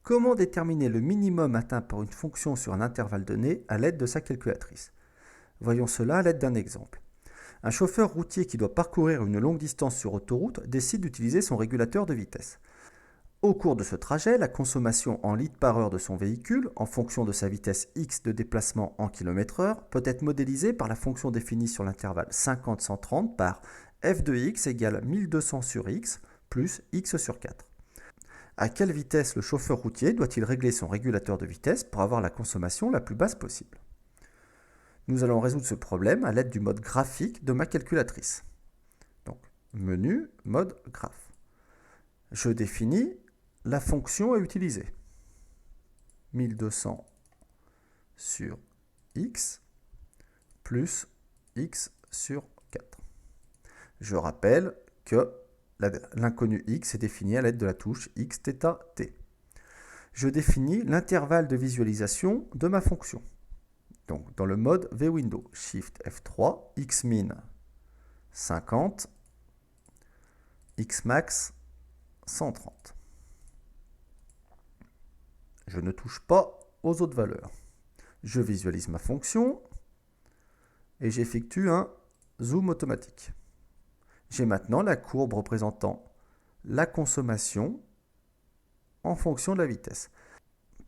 Comment déterminer le minimum atteint par une fonction sur un intervalle donné à l'aide de sa calculatrice? Voyons cela à l'aide d'un exemple. Un chauffeur routier qui doit parcourir une longue distance sur autoroute décide d'utiliser son régulateur de vitesse. Au cours de ce trajet, la consommation en litres par heure de son véhicule, en fonction de sa vitesse x de déplacement en km/h, peut être modélisée par la fonction définie sur l'intervalle 50-130 par f de x égale 1200 sur x plus x sur 4. À quelle vitesse le chauffeur routier doit-il régler son régulateur de vitesse pour avoir la consommation la plus basse possible? Nous allons résoudre ce problème à l'aide du mode graphique de ma calculatrice. Donc, menu, mode graphe. Je définis la fonction à utiliser. 1200 sur x plus x sur 4. Je rappelle que l'inconnu x est défini à l'aide de la touche x, θ, t. Je définis l'intervalle de visualisation de ma fonction. Donc, dans le mode vWindow, Shift F3, xmin 50, xmax 130. Je ne touche pas aux autres valeurs. Je visualise ma fonction et j'effectue un zoom automatique. J'ai maintenant la courbe représentant la consommation en fonction de la vitesse.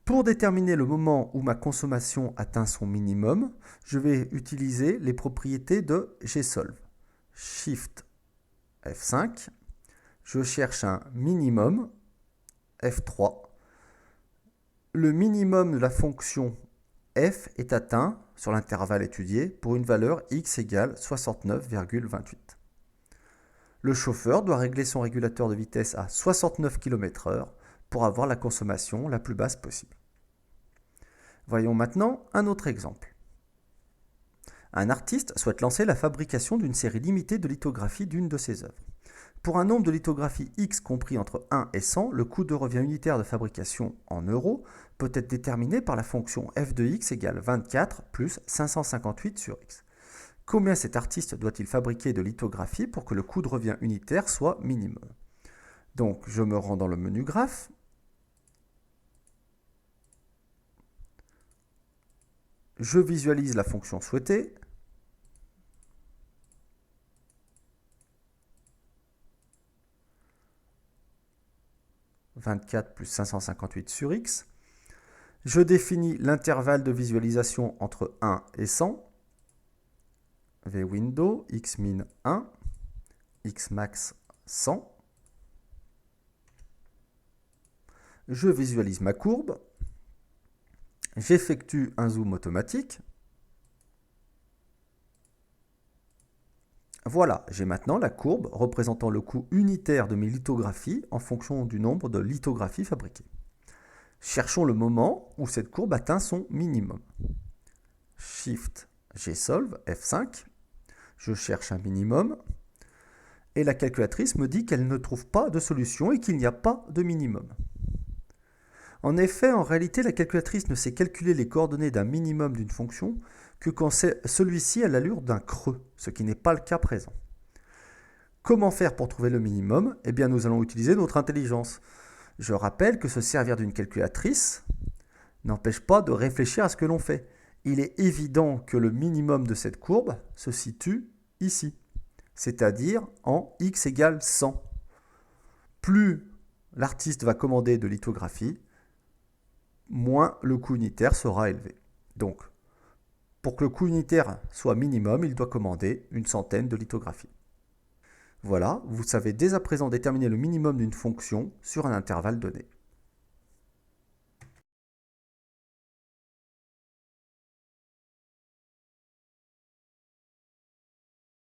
Pour déterminer le moment où ma consommation atteint son minimum, je vais utiliser les propriétés de gsolve. Shift F5, je cherche un minimum, F3. Le minimum de la fonction f est atteint sur l'intervalle étudié pour une valeur x égale 69,28. Le chauffeur doit régler son régulateur de vitesse à 69 km/h pour avoir la consommation la plus basse possible. Voyons maintenant un autre exemple. Un artiste souhaite lancer la fabrication d'une série limitée de lithographies d'une de ses œuvres. Pour un nombre de lithographies x compris entre 1 et 100, le coût de revient unitaire de fabrication en euros peut être déterminé par la fonction f de x égale 24 plus 558 sur x. Combien cet artiste doit-il fabriquer de lithographies pour que le coût de revient unitaire soit minimum? Donc, je me rends dans le menu graphe. Je visualise la fonction souhaitée. « 24 plus 558 sur x ». Je définis l'intervalle de visualisation entre 1 et 100. vWindow, xmin 1, xmax 100. Je visualise ma courbe. J'effectue un zoom automatique. Voilà, j'ai maintenant la courbe représentant le coût unitaire de mes lithographies en fonction du nombre de lithographies fabriquées. Cherchons le moment où cette courbe atteint son minimum. Shift gsolve, F5. Je cherche un minimum. Et la calculatrice me dit qu'elle ne trouve pas de solution et qu'il n'y a pas de minimum. En effet, en réalité, la calculatrice ne sait calculer les coordonnées d'un minimum d'une fonction que quand celui-ci a l'allure d'un creux, ce qui n'est pas le cas présent. Comment faire pour trouver le minimum? Eh bien, nous allons utiliser notre intelligence. Je rappelle que se servir d'une calculatrice n'empêche pas de réfléchir à ce que l'on fait. Il est évident que le minimum de cette courbe se situe ici, c'est-à-dire en x égale 100. Plus l'artiste va commander de lithographie, moins le coût unitaire sera élevé. Donc, pour que le coût unitaire soit minimum, il doit commander une centaine de lithographies. Voilà, vous savez dès à présent déterminer le minimum d'une fonction sur un intervalle donné.